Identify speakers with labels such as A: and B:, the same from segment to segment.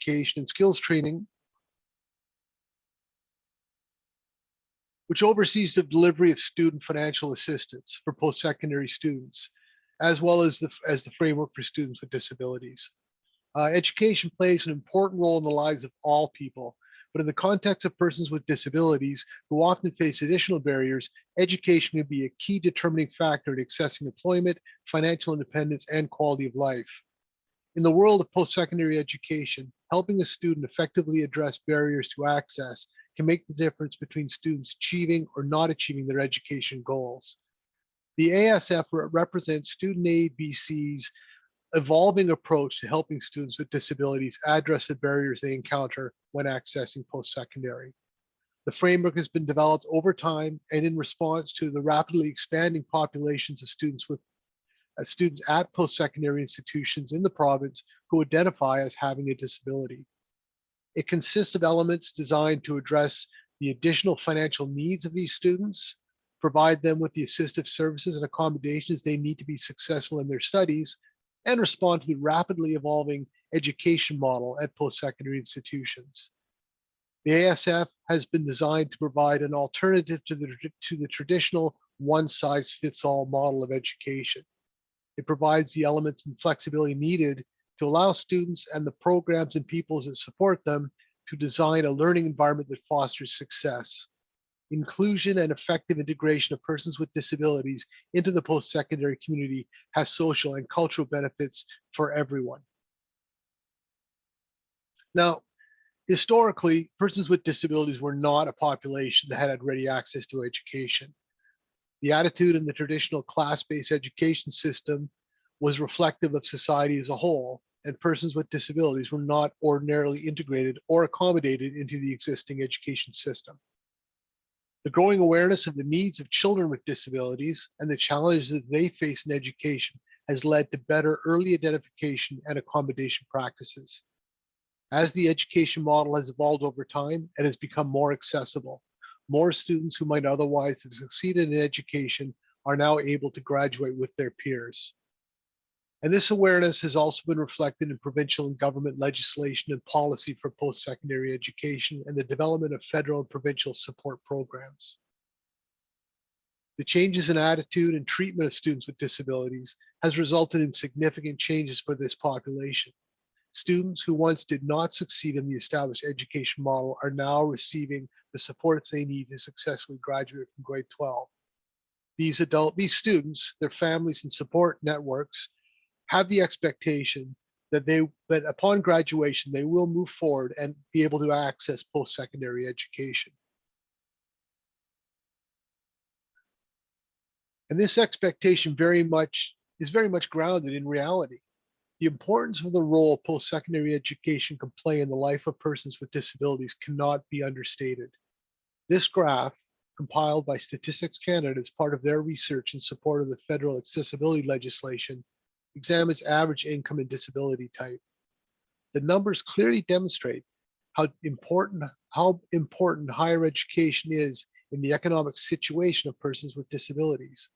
A: Education and Skills Training, which oversees the delivery of student financial assistance for post-secondary students, as well as the framework for students with disabilities. Education plays an important role in the lives of all people, but in the context of persons with disabilities who often face additional barriers, education can be a key determining factor in accessing employment, financial independence, and quality of life. In the world of post-secondary education, helping a student effectively address barriers to access can make the difference between students achieving or not achieving their education goals. The ASF represents Student Aid BC's evolving approach to helping students with disabilities address the barriers they encounter when accessing post-secondary. The framework has been developed over time and in response to the rapidly expanding populations of students at post-secondary institutions in the province who identify as having a disability. It consists of elements designed to address the additional financial needs of these students, provide them with the assistive services and accommodations they need to be successful in their studies, and respond to the rapidly evolving education model at post-secondary institutions. The ASF has been designed to provide an alternative to the traditional one-size-fits-all model of education. It provides the elements and flexibility needed to allow students and the programs and peoples that support them to design a learning environment that fosters success. Inclusion and effective integration of persons with disabilities into the post-secondary community has social and cultural benefits for everyone. Now, historically, persons with disabilities were not a population that had ready access to education. The attitude in the traditional class-based education system was reflective of society as a whole, and persons with disabilities were not ordinarily integrated or accommodated into the existing education system. The growing awareness of the needs of children with disabilities and the challenges that they face in education has led to better early identification and accommodation practices. As the education model has evolved over time and has become more accessible, more students who might otherwise have succeeded in education are now able to graduate with their peers. And this awareness has also been reflected in provincial and government legislation and policy for post-secondary education and the development of federal and provincial support programs. The changes in attitude and treatment of students with disabilities has resulted in significant changes for this population. Students who once did not succeed in the established education model are now receiving the supports they need to successfully graduate from grade 12. These students, their families and support networks have the expectation that upon graduation, they will move forward and be able to access post-secondary education. And this expectation is very much grounded in reality. The importance of the role post-secondary education can play in the life of persons with disabilities cannot be understated. This graph, compiled by Statistics Canada as part of their research in support of the federal accessibility legislation, examines average income and disability type. The numbers clearly demonstrate how important higher education is in the economic situation of persons with disabilities.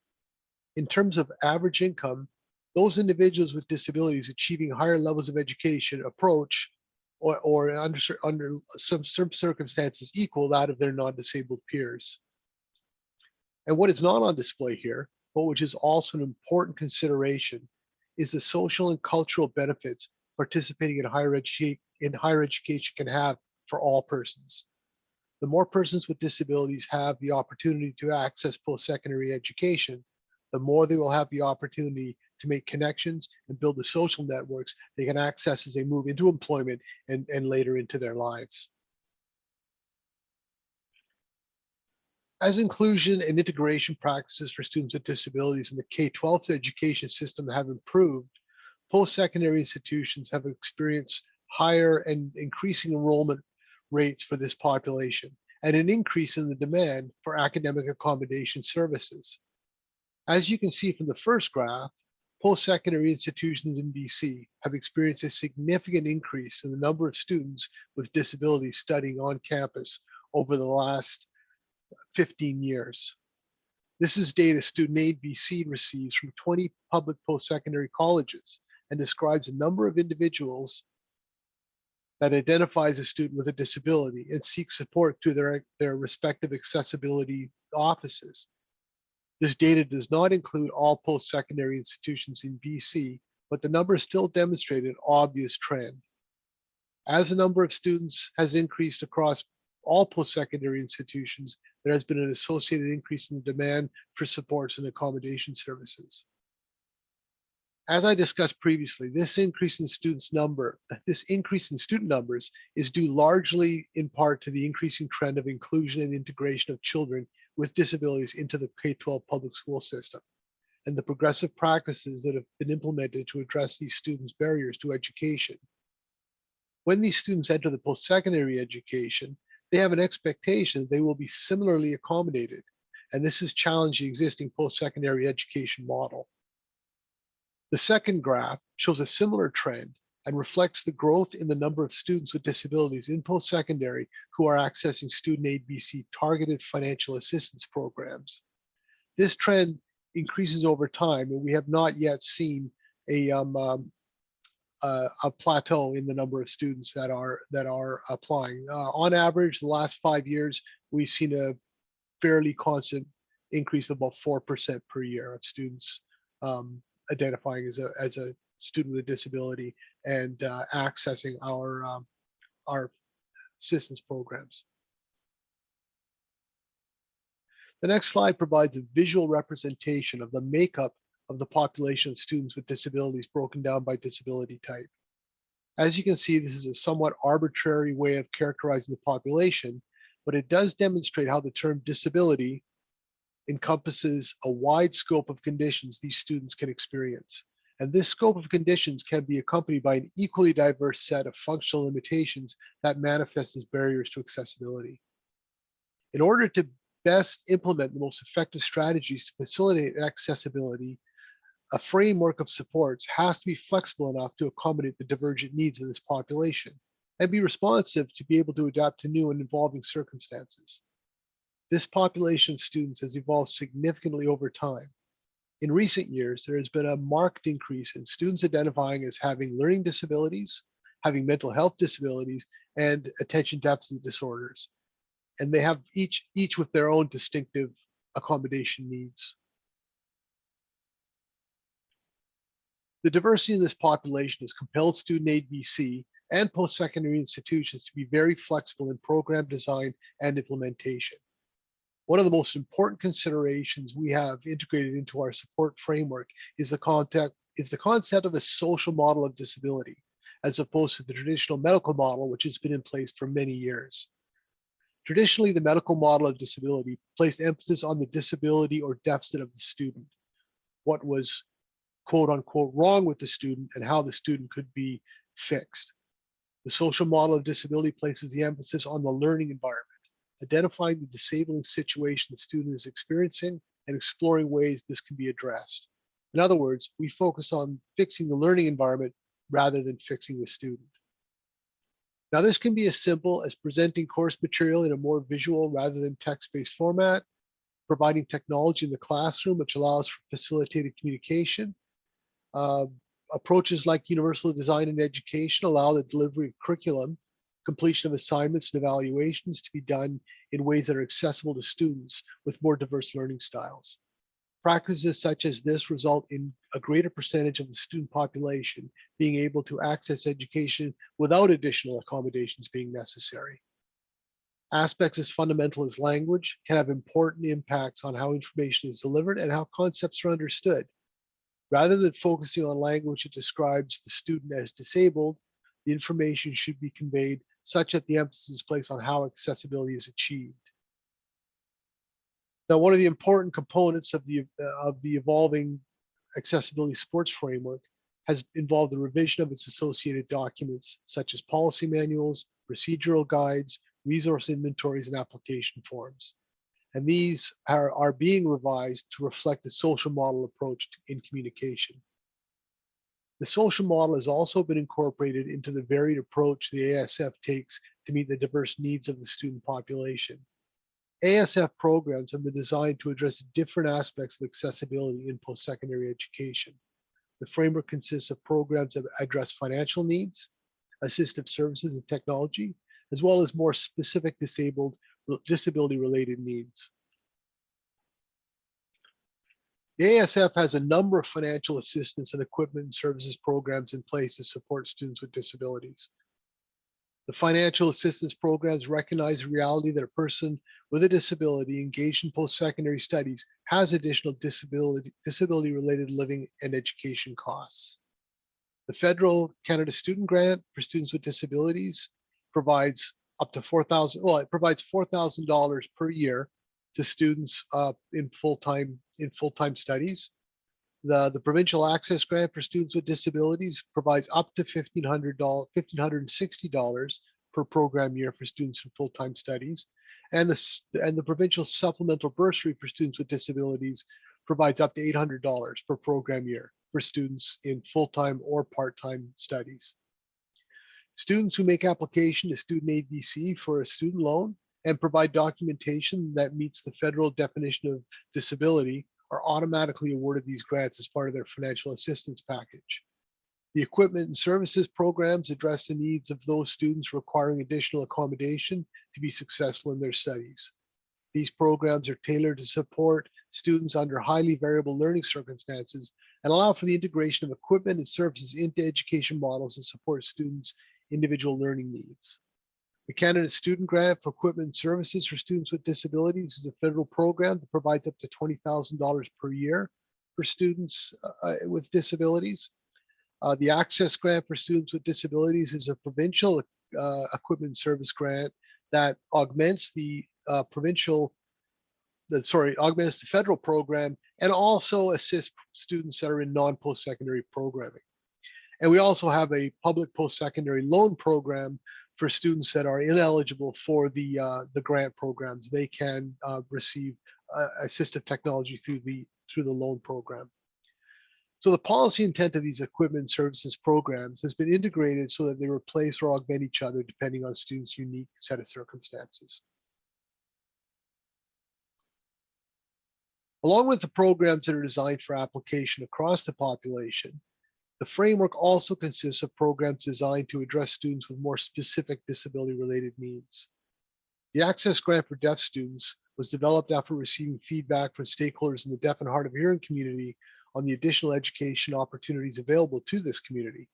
A: In terms of average income, those individuals with disabilities achieving higher levels of education approach or under some circumstances equal that of their non-disabled peers. And what is not on display here, but which is also an important consideration, is the social and cultural benefits participating in higher education can have for all persons. The more persons with disabilities have the opportunity to access post-secondary education, the more they will have the opportunity to make connections and build the social networks they can access as they move into employment and later into their lives. As inclusion and integration practices for students with disabilities in the K-12 education system have improved, post-secondary institutions have experienced higher and increasing enrollment rates for this population and an increase in the demand for academic accommodation services. As you can see from the first graph, post-secondary institutions in BC have experienced a significant increase in the number of students with disabilities studying on campus over the last 15 years. This is data Student Aid BC receives from 20 public post-secondary colleges and describes a number of individuals that identifies a student with a disability and seeks support through their respective accessibility offices. This data does not include all post-secondary institutions in BC, but the numbers still demonstrate an obvious trend. As the number of students has increased across all post-secondary institutions, there has been an associated increase in the demand for supports and accommodation services. As I discussed previously, this increase in student numbers is due largely in part to the increasing trend of inclusion and integration of children with disabilities into the K-12 public school system, and the progressive practices that have been implemented to address these students' barriers to education. When these students enter the post-secondary education, they have an expectation that they will be similarly accommodated, and this has challenged the existing post-secondary education model. The second graph shows a similar trend and reflects the growth in the number of students with disabilities in post-secondary who are accessing Student Aid BC targeted financial assistance programs. This trend increases over time, and we have not yet seen a plateau in the number of students that are applying. On average, the last 5 years, we've seen a fairly constant increase of about 4% per year of students identifying as a student with a disability and accessing our assistance programs. The next slide provides a visual representation of the makeup of the population of students with disabilities broken down by disability type. As you can see, this is a somewhat arbitrary way of characterizing the population, but it does demonstrate how the term disability encompasses a wide scope of conditions these students can experience. And this scope of conditions can be accompanied by an equally diverse set of functional limitations that manifest as barriers to accessibility. In order to best implement the most effective strategies to facilitate accessibility, a framework of supports has to be flexible enough to accommodate the divergent needs of this population and be responsive to be able to adapt to new and evolving circumstances. This population of students has evolved significantly over time. In recent years, there has been a marked increase in students identifying as having learning disabilities, having mental health disabilities, and attention deficit disorders. And they have each with their own distinctive accommodation needs. The diversity in this population has compelled Student Aid BC and post-secondary institutions to be very flexible in program design and implementation. One of the most important considerations we have integrated into our support framework is the concept of a social model of disability, as opposed to the traditional medical model, which has been in place for many years. Traditionally, the medical model of disability placed emphasis on the disability or deficit of the student, what was quote unquote wrong with the student and how the student could be fixed. The social model of disability places the emphasis on the learning environment, identifying the disabling situation the student is experiencing and exploring ways this can be addressed. In other words, we focus on fixing the learning environment rather than fixing the student. Now, this can be as simple as presenting course material in a more visual rather than text-based format, providing technology in the classroom which allows for facilitated communication. Approaches like universal design in education allow the delivery of curriculum, completion of assignments and evaluations to be done in ways that are accessible to students with more diverse learning styles. Practices such as this result in a greater percentage of the student population being able to access education without additional accommodations being necessary. Aspects as fundamental as language can have important impacts on how information is delivered and how concepts are understood. Rather than focusing on language that describes the student as disabled, the information should be conveyed such that the emphasis is placed on how accessibility is achieved. Now, one of the important components of the evolving accessibility supports framework has involved the revision of its associated documents, such as policy manuals, procedural guides, resource inventories, and application forms. And these are being revised to reflect the social model approach in communication. The social model has also been incorporated into the varied approach the ASF takes to meet the diverse needs of the student population. ASF programs have been designed to address different aspects of accessibility in post-secondary education. The framework consists of programs that address financial needs, assistive services and technology, as well as more specific disability-related needs. The ASF has a number of financial assistance and equipment and services programs in place to support students with disabilities. The financial assistance programs recognize the reality that a person with a disability engaged in post-secondary studies has additional disability-related living and education costs. The Federal Canada Student Grant for students with disabilities provides up to it provides $4,000 per year to students in full-time studies. The Provincial Access Grant for students with disabilities provides up to $1,560 per program year for students in full-time studies. And the Provincial Supplemental Bursary for students with disabilities provides up to $800 per program year for students in full-time or part-time studies. Students who make application to Student Aid BC for a student loan and provide documentation that meets the federal definition of disability are automatically awarded these grants as part of their financial assistance package. The equipment and services programs address the needs of those students requiring additional accommodation to be successful in their studies. These programs are tailored to support students under highly variable learning circumstances and allow for the integration of equipment and services into education models that support students' individual learning needs. The Canada Student Grant for Equipment and Services for Students with Disabilities is a federal program that provides up to $20,000 per year for students with disabilities. The Access Grant for Students with Disabilities is a provincial equipment and service grant that augments the federal program and also assists students that are in non-post-secondary programming. And we also have a public post-secondary loan program for students that are ineligible for the grant programs. They can receive assistive technology through the loan program. So the policy intent of these equipment services programs has been integrated so that they replace or augment each other depending on students' unique set of circumstances. Along with the programs that are designed for application across the population, the framework also consists of programs designed to address students with more specific disability-related needs. The Access Grant for Deaf Students was developed after receiving feedback from stakeholders in the deaf and hard of hearing community on the additional education opportunities available to this community.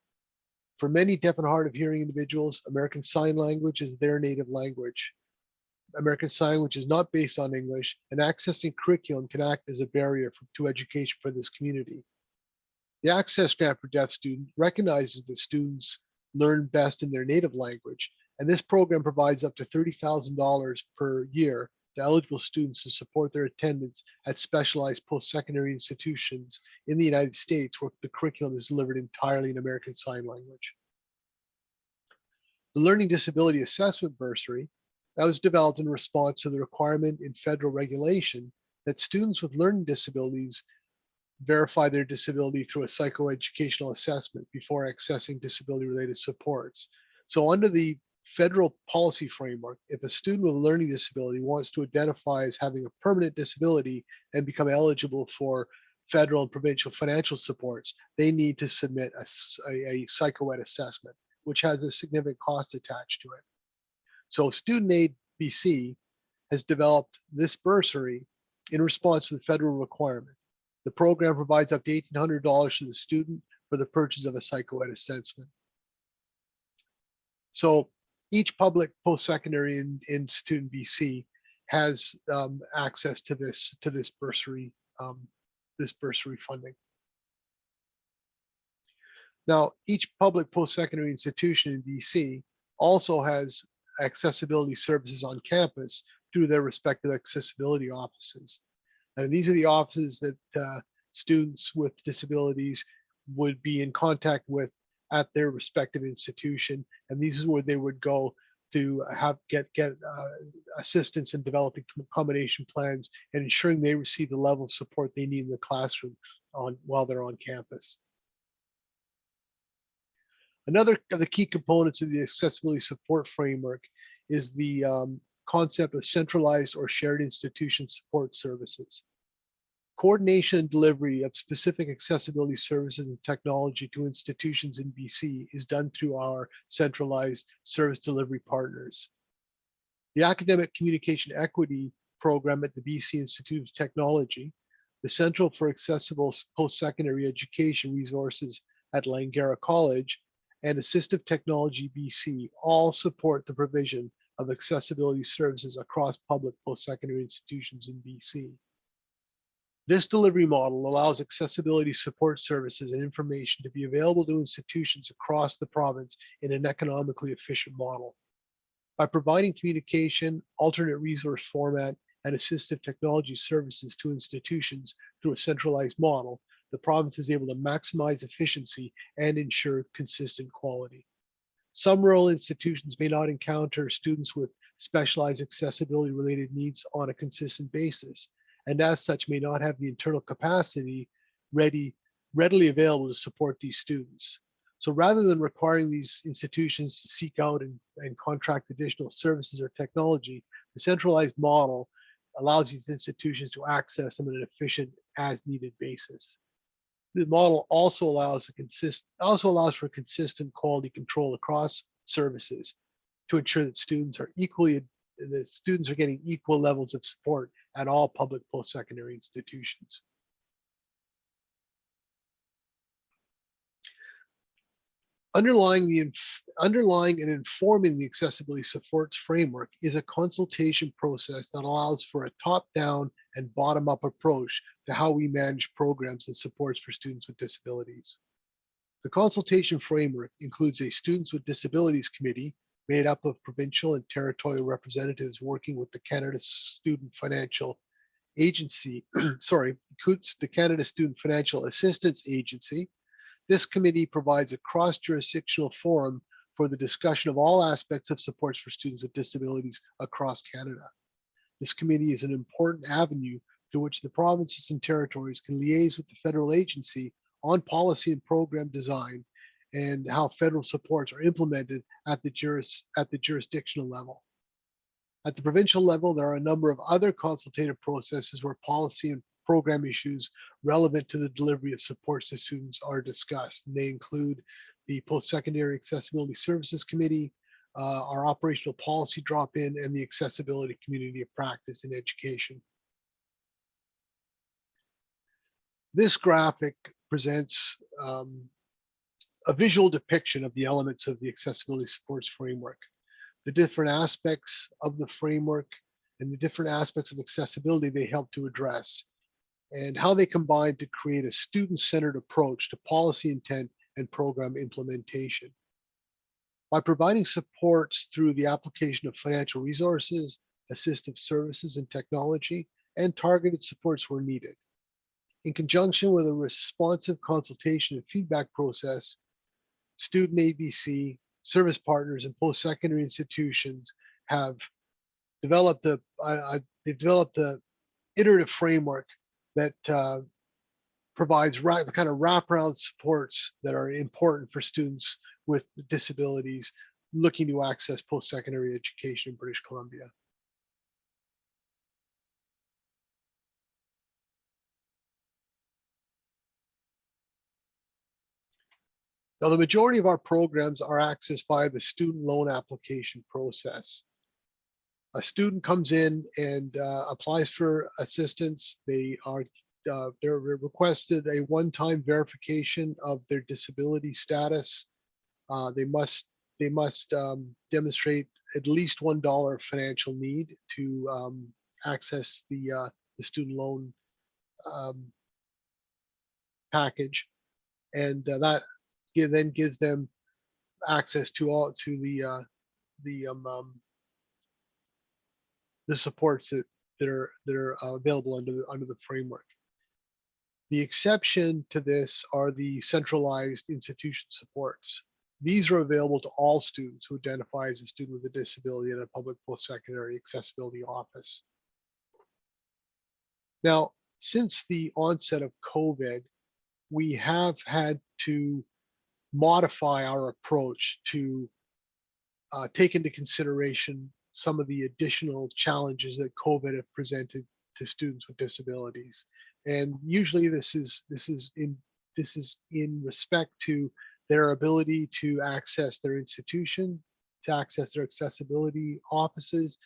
A: For many deaf and hard of hearing individuals, American Sign Language is their native language. American Sign Language is not based on English, and accessing curriculum can act as a barrier to education for this community. The Access Grant for Deaf Students recognizes that students learn best in their native language, and this program provides up to $30,000 per year to eligible students to support their attendance at specialized post-secondary institutions in the United States where the curriculum is delivered entirely in American Sign Language. The Learning Disability Assessment Bursary that was developed in response to the requirement in federal regulation that students with learning disabilities verify their disability through a psychoeducational assessment before accessing disability-related supports. So under the federal policy framework, if a student with a learning disability wants to identify as having a permanent disability and become eligible for federal and provincial financial supports, they need to submit a Psych Ed assessment, which has a significant cost attached to it. So Student Aid BC has developed this bursary in response to the federal requirement. The program provides up to $1,800 to the student for the purchase of a Psych Ed assessment. So each public post-secondary institute in BC has access to this bursary funding. Now, each public post-secondary institution in BC also has accessibility services on campus through their respective accessibility offices. And these are the offices that students with disabilities would be in contact with at their respective institution, and these is where they would go to get assistance in developing accommodation plans and ensuring they receive the level of support they need in the classroom while they're on campus. Another of the key components of the accessibility support framework is the concept of centralized or shared institution support services. Coordination and delivery of specific accessibility services and technology to institutions in BC is done through our centralized service delivery partners. The Academic Communication Equity Program at the BC Institute of Technology, the Central for Accessible Post-Secondary Education Resources at Langara College, and Assistive Technology BC all support the provision of accessibility services across public post-secondary institutions in BC. This delivery model allows accessibility support services and information to be available to institutions across the province in an economically efficient model. By providing communication, alternate resource format, and assistive technology services to institutions through a centralized model, the province is able to maximize efficiency and ensure consistent quality. Some rural institutions may not encounter students with specialized accessibility related needs on a consistent basis, and as such may not have the internal capacity readily available to support these students. So rather than requiring these institutions to seek out and contract additional services or technology, the centralized model allows these institutions to access them on an efficient as needed basis. The model also allows for consistent quality control across services to ensure that students are getting equal levels of support at all public post-secondary institutions. Underlying and informing the accessibility supports framework is a consultation process that allows for a top-down and bottom-up approach to how we manage programs and supports for students with disabilities. The consultation framework includes a Students with Disabilities Committee made up of provincial and territorial representatives working with the Canada Student Financial Agency, the Canada Student Financial Assistance Agency. This committee provides a cross-jurisdictional forum for the discussion of all aspects of supports for students with disabilities across Canada. This committee is an important avenue through which the provinces and territories can liaise with the federal agency on policy and program design and how federal supports are implemented at the jurisdictional level. At the provincial level, there are a number of other consultative processes where policy and program issues relevant to the delivery of supports to students are discussed. And they include the Post-Secondary Accessibility Services Committee, our operational policy drop-in, and the Accessibility Community of Practice in Education. This graphic presents a visual depiction of the elements of the Accessibility Supports Framework, the different aspects of the framework and the different aspects of accessibility they help to address, and how they combine to create a student-centered approach to policy intent and program implementation. By providing supports through the application of financial resources, assistive services and technology, and targeted supports where needed. In conjunction with a responsive consultation and feedback process, student ABC, service partners, and post-secondary institutions have developed a iterative framework that provides the kind of wraparound supports that are important for students with disabilities looking to access post-secondary education in British Columbia. Now, the majority of our programs are accessed via the student loan application process. A student comes in and applies for assistance. They're requested a one-time verification of their disability status. They must demonstrate at least $1 financial need to access the student loan package, and that then gives them access to the supports that are available under the framework. The exception to this are the centralized institution supports. These are available to all students who identify as a student with a disability in a public post-secondary accessibility office. Now, since the onset of COVID, we have had to modify our approach to take into consideration some of the additional challenges that COVID have presented to students with disabilities. And usually this is in respect to their ability to access their institution, to access their accessibility offices,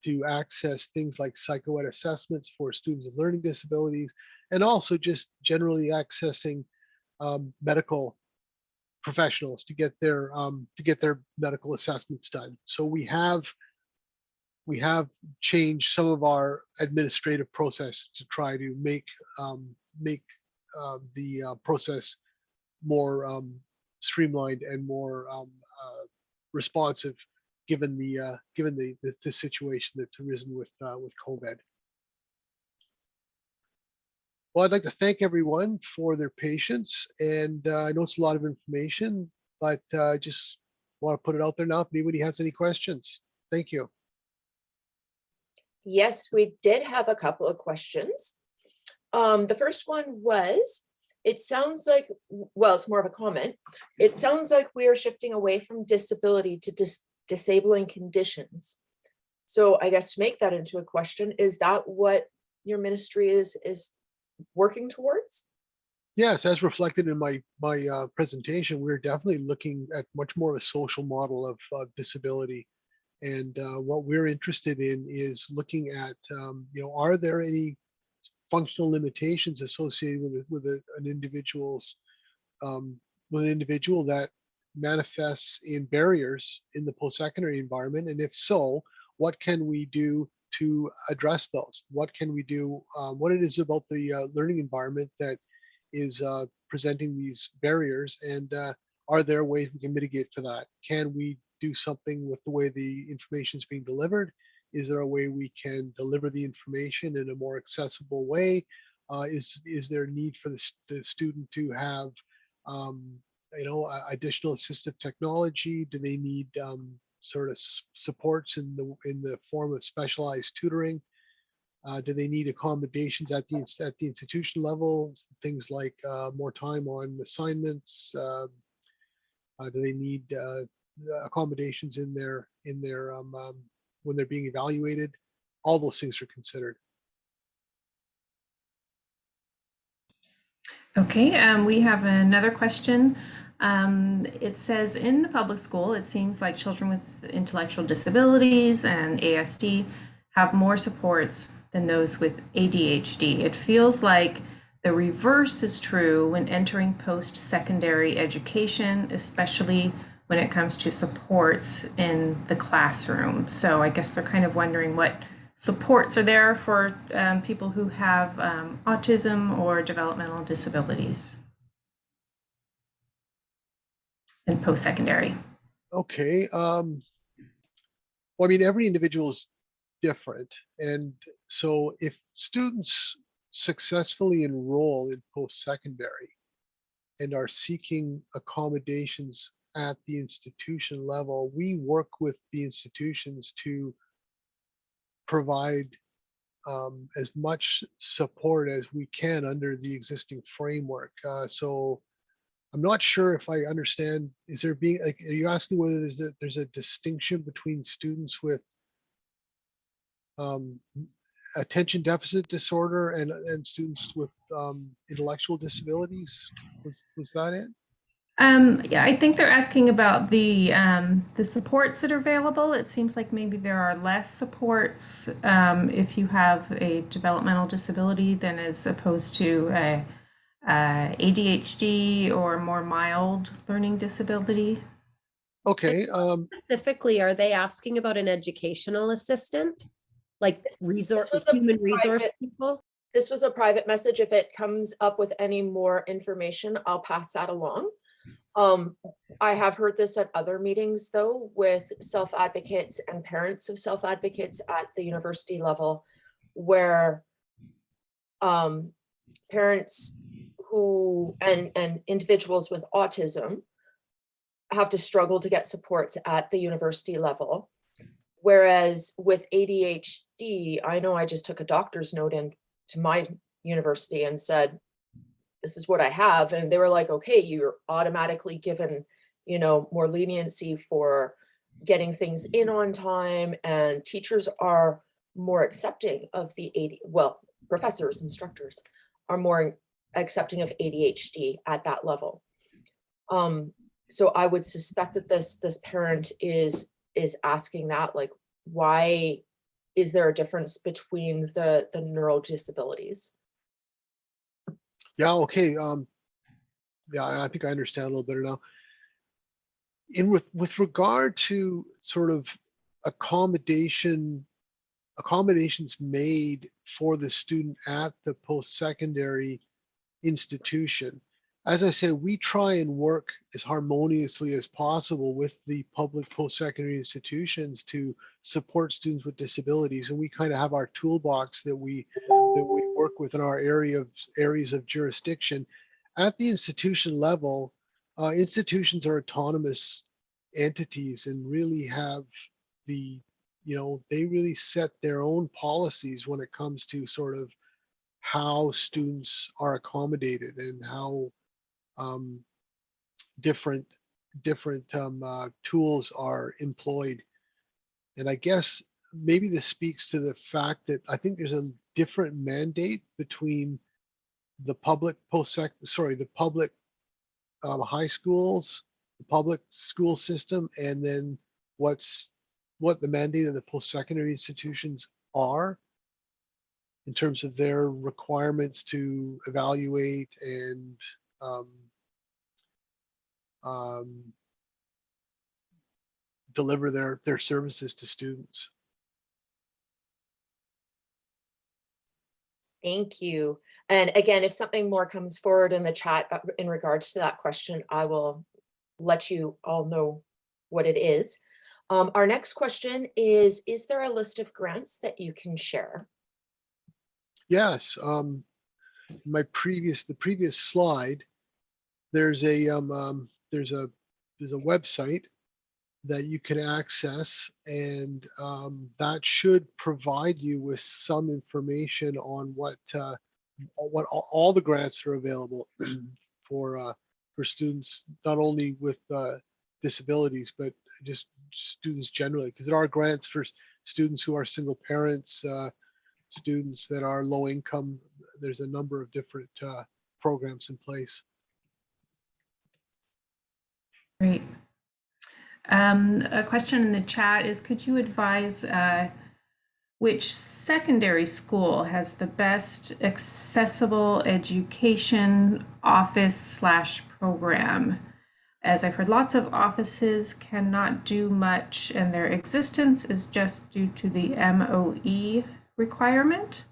A: to access things like Psych Ed assessments for students with learning disabilities, and also just generally accessing medical professionals to get their medical assessments done. So we have changed some of our administrative process to try to make the process more streamlined and more responsive, given the situation that's arisen with COVID. Well, I'd like to thank everyone for their patience, and I know it's a lot of information, but I just want to put it out there now if anybody has any questions. Thank you.
B: Yes, we did have a couple of questions. The first one was, it sounds like, well, it's more of a comment. It sounds like we are shifting away from disability to disabling conditions. So I guess to make that into a question, is that what your ministry is working towards?
A: Yes, as reflected in my presentation, we're definitely looking at much more of a social model of disability. And what we're interested in is looking at, are there any functional limitations associated with an individual's with an individual that manifests in barriers in the post-secondary environment, and if so, what can we do to address those? What can we do? What it is about the learning environment that is presenting these barriers, and are there ways we can mitigate for that? Can we do something with the way the information is being delivered? Is there a way we can deliver the information in a more accessible way? Is there a need for the student to have additional assistive technology? Do they need sort of supports in the form of specialized tutoring? Do they need accommodations at the institution level? Things like more time on assignments. Do they need accommodations in their when they're being evaluated? All those things are considered.
C: Okay, we have another question. It says, in the public school, it seems like children with intellectual disabilities and ASD have more supports than those with ADHD. It feels like the reverse is true when entering post-secondary education, especially when it comes to supports in the classroom. So I guess they're kind of wondering what supports are there for people who have autism or developmental disabilities in post-secondary.
A: Okay. Well, I mean, every individual is different. And so if students successfully enroll in post-secondary and are seeking accommodations at the institution level, we work with the institutions to provide as much support as we can under the existing framework. So I'm not sure if I understand, is there being, like, are you asking whether there's a distinction between students with attention deficit disorder and students with intellectual disabilities? Was that it?
C: Yeah, I think they're asking about the supports that are available. It seems like maybe there are less supports if you have a developmental disability than as opposed to a ADHD or more mild learning disability.
A: Okay.
D: Specifically, are they asking about an educational assistant? Like human resource people?
B: This was a private message. If it comes up with any more information, I'll pass that along. I have heard this at other meetings, though, with self-advocates and parents of self-advocates at the university level, where parents who and individuals with autism have to struggle to get supports at the university level. Whereas with ADHD, I know I just took a doctor's note into my university and said, this is what I have. And they were like, okay, you're automatically given, more leniency for getting things in on time. And teachers are more accepting of the professors, instructors are more accepting of ADHD at that level. So I would suspect that this parent is asking that, like, why is there a difference between the neural disabilities?
A: Yeah, okay. Yeah, I think I understand a little better now. With regard to sort of accommodations made for the student at the post-secondary institution, as I said, we try and work as harmoniously as possible with the public post-secondary institutions to support students with disabilities, and we kind of have our toolbox that we work with in our areas of jurisdiction. At the institution level, institutions are autonomous entities and really have the, they really set their own policies when it comes to sort of how students are accommodated and how different tools are employed. And I guess maybe this speaks to the fact that I think there's a different mandate between the public the public high schools, the public school system, and then what the mandate of the post-secondary institutions are in terms of their requirements to evaluate and deliver their services to students.
B: Thank you. And again, if something more comes forward in the chat in regards to that question, I will let you all know what it is. Our next question is there a list of grants that you can share?
A: Yes. The previous slide, there's a website that you can access, and that should provide you with some information on what all the grants are available for students, not only with disabilities, but just students generally, because there are grants for students who are single parents, students that are low income. There's a number of different programs in place.
C: Great. A question in the chat is, could you advise which secondary school has the best accessible education office/program? As I've heard, lots of offices cannot do much, and their existence is just due to the MOE requirement.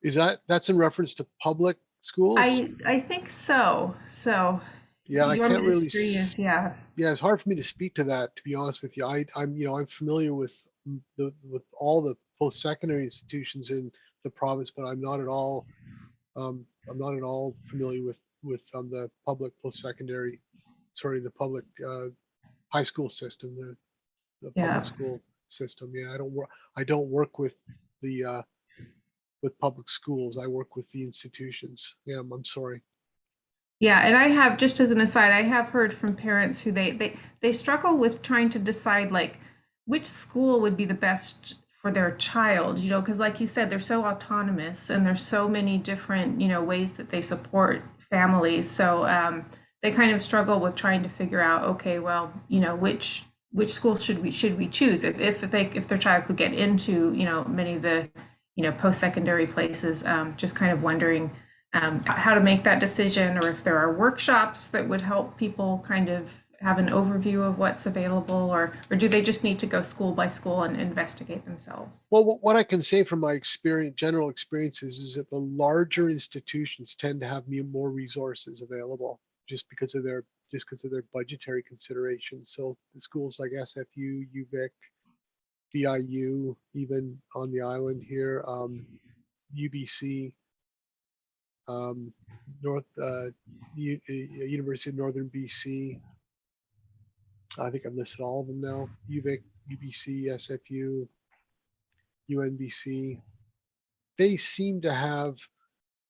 A: That's in reference to public schools?
C: I think so. So
A: yeah, I can't really.
C: Yeah,
A: it's hard for me to speak to that, to be honest with you. I'm familiar with all the post-secondary institutions in the province, but I'm not at all familiar with the public post-secondary, the public high school system, the public school system. Yeah, I don't work with the with public schools. I work with the institutions. Yeah, I'm sorry.
C: Yeah, and I have, just as an aside, I have heard from parents who they struggle with trying to decide, like, which school would be the best for their child, because like you said, they're so autonomous and there's so many different, ways that they support families. So they kind of struggle with trying to figure out, okay, well, which school should we choose if their child could get into, many of the, post-secondary places, just kind of wondering how to make that decision, or if there are workshops that would help people kind of have an overview of what's available, or do they just need to go school by school and investigate themselves?
A: Well, what I can say from my general experiences, is that the larger institutions tend to have more resources available just because of their budgetary considerations. So the schools like SFU, UVic, BIU, even on the island here, UBC, University of Northern BC. I think I've listed all of them now. UVic, UBC, SFU, UNBC. They seem to have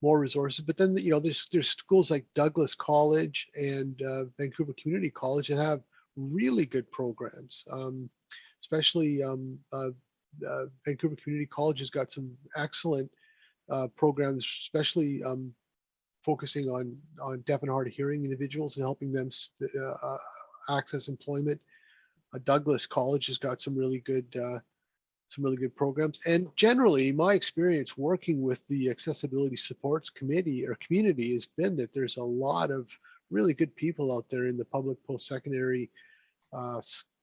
A: more resources, but then there's schools like Douglas College and Vancouver Community College that have really good programs. Especially Vancouver Community College has got some excellent programs, especially focusing on deaf and hard of hearing individuals and helping them access employment. Douglas College has got some really good programs. And generally, my experience working with the Accessibility Supports Committee or community has been that there's a lot of really good people out there in the public post-secondary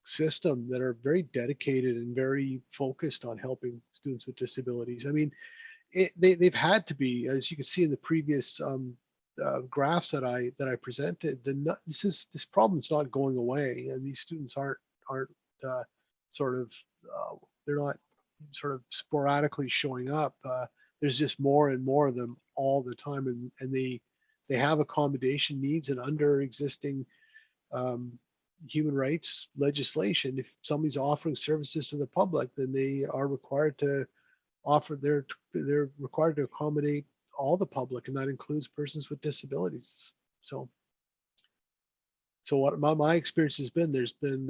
A: system that are very dedicated and very focused on helping students with disabilities. I mean, they've had to be, as you can see in the previous graphs that I presented. This problem's not going away, and these students aren't sort of they're not sort of sporadically showing up. There's just more and more of them all the time, and they have accommodation needs, and under existing human rights legislation, if somebody's offering services to the public, then they are required to they're required to accommodate all the public, and that includes persons with disabilities. So what my experience has been, there's been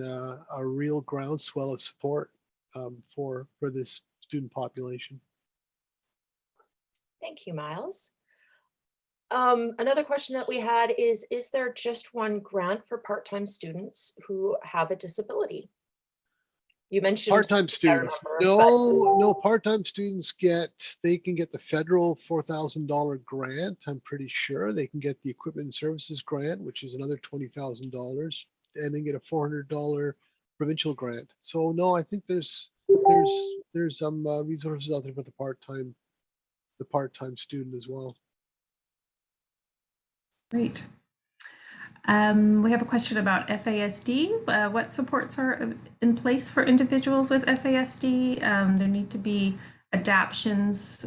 A: a real groundswell of support for this student population.
B: Thank you, Miles. Another question that we had is there just one grant for part-time students who have a disability? You mentioned
A: Part-time students. No, part-time students they can get the federal $4,000 grant. I'm pretty sure they can get the equipment and services grant, which is another $20,000, and then get a $400 provincial grant. So no, I think there's some resources out there for the part-time student as well.
C: Great. We have a question about FASD. What supports are in place for individuals with FASD? There need to be adaptations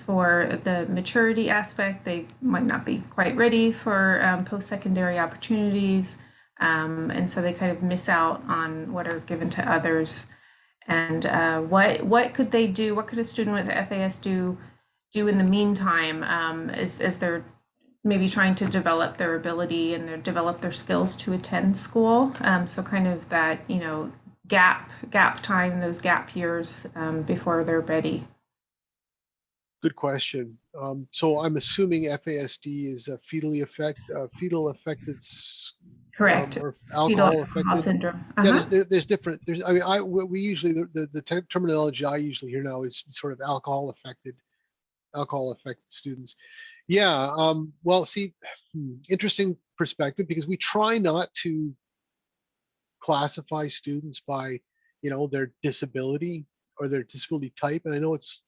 C: for the maturity aspect. They might not be quite ready for post-secondary opportunities. And so they kind of miss out on what are given to others. And what could they do? What could a student with FASD do in the meantime as they're maybe trying to develop their ability and develop their skills to attend school? So kind of that, gap time, those gap years before they're ready.
A: Good question. So I'm assuming FASD is a fetal affected,
C: Correct.
A: or
C: Fetal
A: alcohol
C: alcohol
A: affected
C: syndrome.
A: Yeah, there's different. I mean, we usually the terminology I usually hear now is sort of alcohol affected students. Yeah. Well, see, interesting perspective, because we try not to classify students by, their disability or their disability type. And I know it's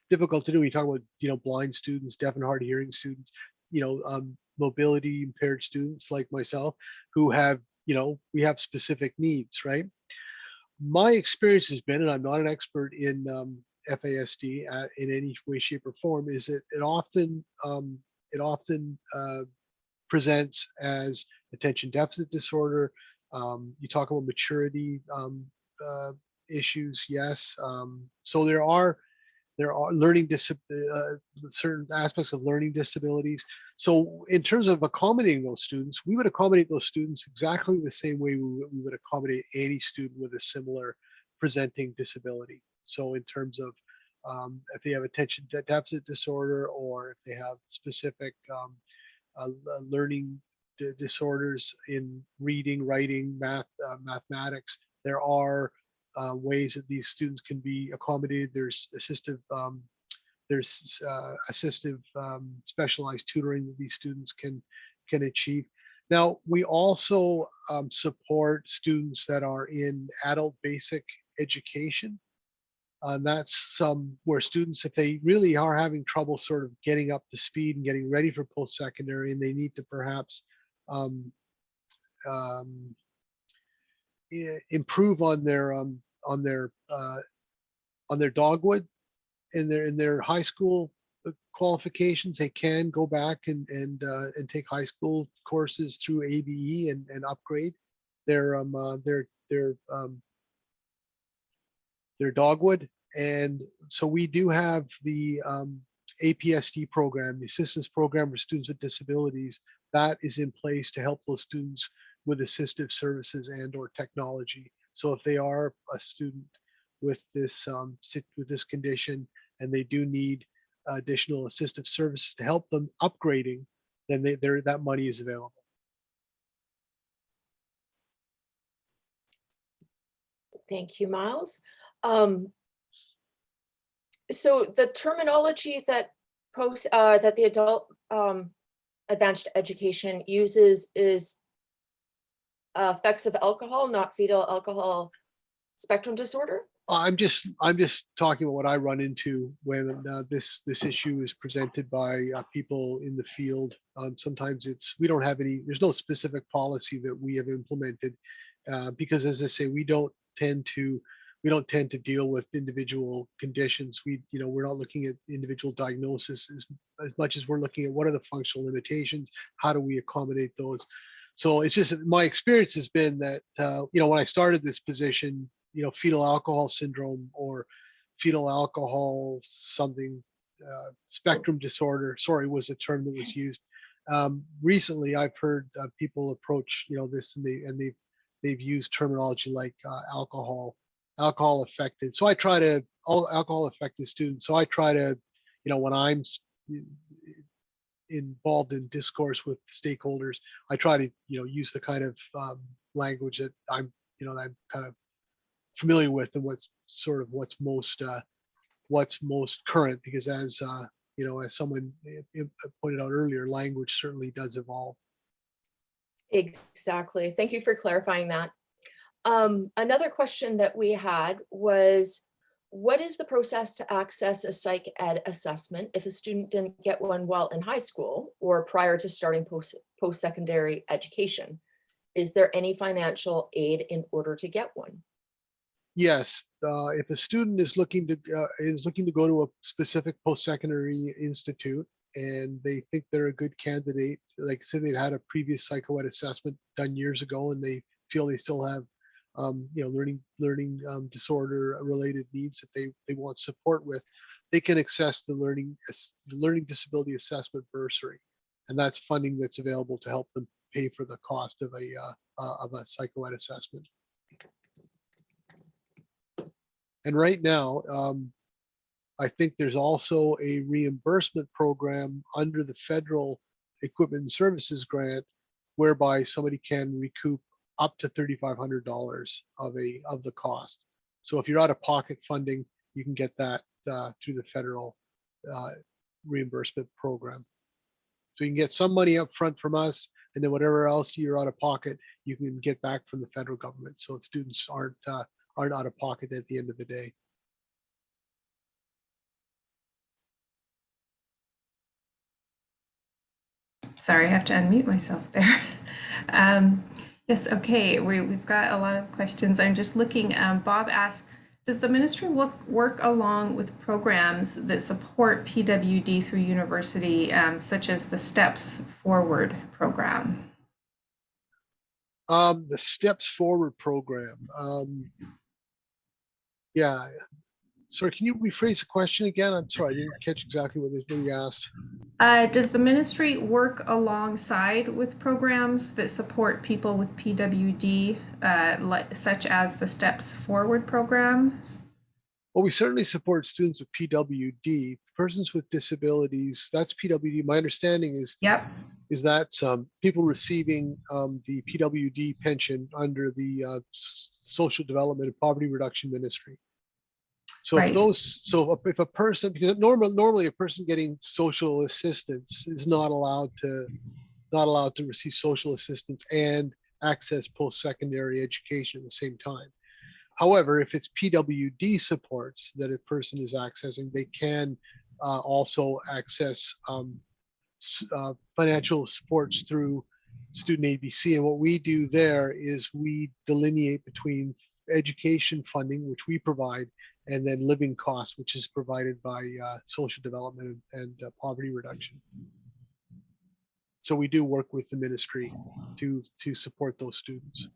A: difficult to do when you talk about, blind students, deaf and hard of hearing students, mobility impaired students like myself who have, we have specific needs, right? My experience has been, and I'm not an expert in FASD in any way, shape, or form, is that it often presents as attention deficit disorder. You talk about maturity issues, yes. So there are learning certain aspects of learning disabilities. So in terms of accommodating those students, we would accommodate those students exactly the same way we would accommodate any student with a similar presenting disability. So in terms of if they have attention deficit disorder, or if they have specific learning disorders in reading, writing, mathematics, there are ways that these students can be accommodated. There's assistive specialized tutoring that these students can achieve. Now, we also support students that are in adult basic education. That's where students, if they really are having trouble sort of getting up to speed and getting ready for post-secondary, and they need to perhaps improve on their dogwood in their high school qualifications, they can go back and take high school courses through ABE and upgrade their dogwood. And so we do have the APSD program, the assistance program for students with disabilities, that is in place to help those students with assistive services and or technology. So if they are a student with this condition and they do need additional assistive services to help them upgrading, then that money is available.
B: Thank you, Miles. So the terminology that that the adult advanced education uses is effects of alcohol, not fetal alcohol spectrum disorder.
A: I'm just talking about what I run into when this issue is presented by people in the field. Sometimes we don't have there's no specific policy that we have implemented because, as I say, we don't tend to deal with individual conditions. We're not looking at individual diagnosis as much as we're looking at what are the functional limitations, how do we accommodate those. So it's just my experience has been that when I started this position, fetal alcohol syndrome or fetal alcohol something spectrum disorder, was a term that was used. Recently, I've heard people approach this, and they've used terminology like alcohol affected. So I try to alcohol affected students. So I try to, when I'm involved in discourse with stakeholders, I try to use the kind of language that I'm kind of familiar with, and what's most current, because as someone pointed out earlier, language certainly does evolve.
B: Exactly. Thank you for clarifying that. Another question that we had was, what is the process to access a psych ed assessment if a student didn't get one while in high school or prior to starting post-secondary education? Is there any financial aid in order to get one?
A: Yes, if a student is looking to go to a specific post-secondary institute and they think they're a good candidate, like say they've had a previous psych ed assessment done years ago and they feel they still have learning disorder related needs that they want support with, they can access the learning disability assessment bursary, and that's funding that's available to help them pay for the cost of a psych ed assessment. And right now, I think there's also a reimbursement program under the federal equipment and services grant, whereby somebody can recoup up to $3,500 of the cost. So if you're out of pocket funding, you can get that through the federal reimbursement program. So you can get some money up front from us, and then whatever else you're out of pocket, you can get back from the federal government. So that students aren't out of pocket at the end of the day.
C: Sorry, I have to unmute myself there. Yes, okay, we've got a lot of questions. I'm just looking, Bob asked, does the ministry work along with programs that support PWD through university, such as the Steps Forward program?
A: The Steps Forward program. Yeah. Sorry, can you rephrase the question again? I'm sorry, I didn't catch exactly what you asked.
C: Does the ministry work alongside with programs that support people with PWD, such as the Steps Forward program?
A: Well, we certainly support students with PWD, persons with disabilities. That's PWD. My understanding is that people receiving the PWD pension under the Social Development and Poverty Reduction Ministry. So if a person, because normally a person getting social assistance is not allowed to receive social assistance and access post-secondary education at the same time. However, if it's PWD supports that a person is accessing, they can also access financial supports through student ABC. And what we do there is we delineate between education funding, which we provide, and then living costs, which is provided by social development and poverty reduction. So we do work with the ministry to support those students.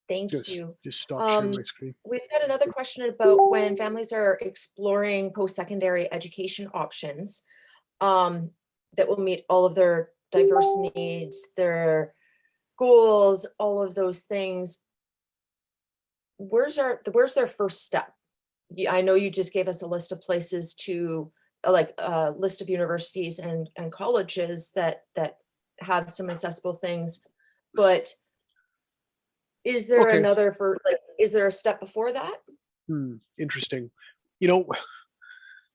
B: Thank you.
A: Just stop sharing my screen.
B: We've got another question about when families are exploring post-secondary education options that will meet all of their diverse needs, their schools, all of those things, where's their first step? I know you just gave us a list of places to, like a list of universities and colleges that have some accessible things, but is there
A: Okay.
B: another is there a step before that?
A: Interesting. You know,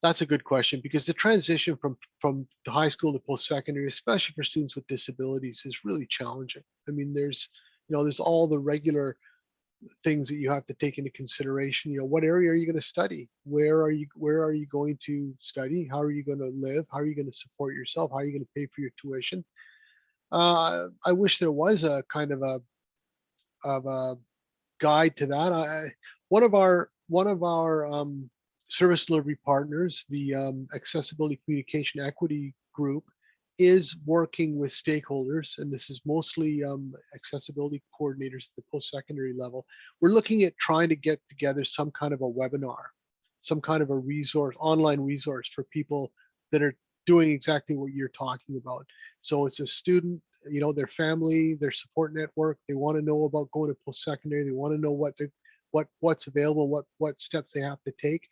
A: that's a good question, because the transition from the high school to post-secondary, especially for students with disabilities, is really challenging. I mean, there's all the regular things that you have to take into consideration. What area are you going to study? Where are you going to study? How are you going to live? How are you going to support yourself? How are you going to pay for your tuition? I wish there was a kind of a guide to that. One of our service delivery partners, the Accessibility Communication Equity Group, is working with stakeholders, and this is mostly accessibility coordinators at the post-secondary level. We're looking at trying to get together some kind of a webinar, some kind of a resource, online resource for people that are doing exactly what you're talking about. So it's a student, their family, their support network, they want to know about going to post-secondary, they want to know what's available, what steps they have to take.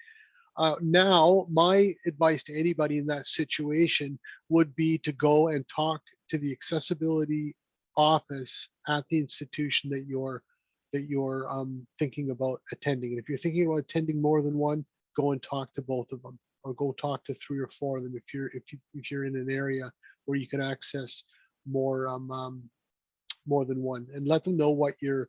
A: Now, my advice to anybody in that situation would be to go and talk to the accessibility office at the institution that you're thinking about attending. And if you're thinking about attending more than one, go and talk to both of them, or go talk to 3 or 4 of them if you're in an area where you can access more than one, and let them know what your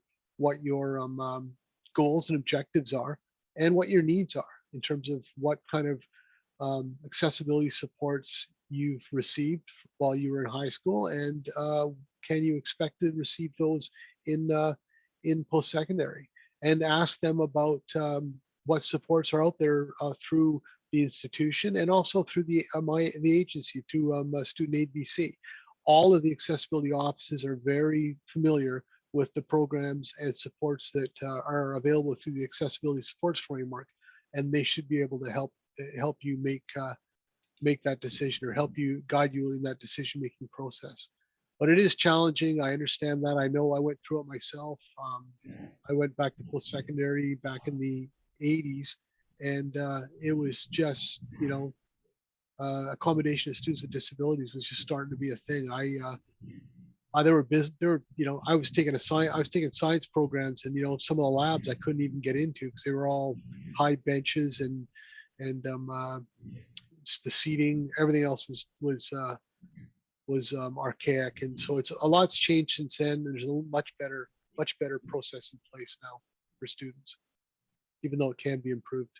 A: goals and objectives are, and what your needs are in terms of what kind of accessibility supports you've received while you were in high school, and can you expect to receive those in post-secondary, and ask them about what supports are out there through the institution, and also through the agency, through Student Aid BC. All of the accessibility offices are very familiar with the programs and supports that are available through the accessibility supports framework, and they should be able to help you make that decision, or help you guide you in that decision-making process. But it is challenging. I understand that. I know I went through it myself. I went back to post-secondary back in the 80s, and it was just, accommodation of students with disabilities was just starting to be a thing. I was taking science programs, and some of the labs I couldn't even get into because they were all high benches, and the seating, everything else was archaic, and so a lot's changed since then. There's a much better process in place now for students, even though it can be improved.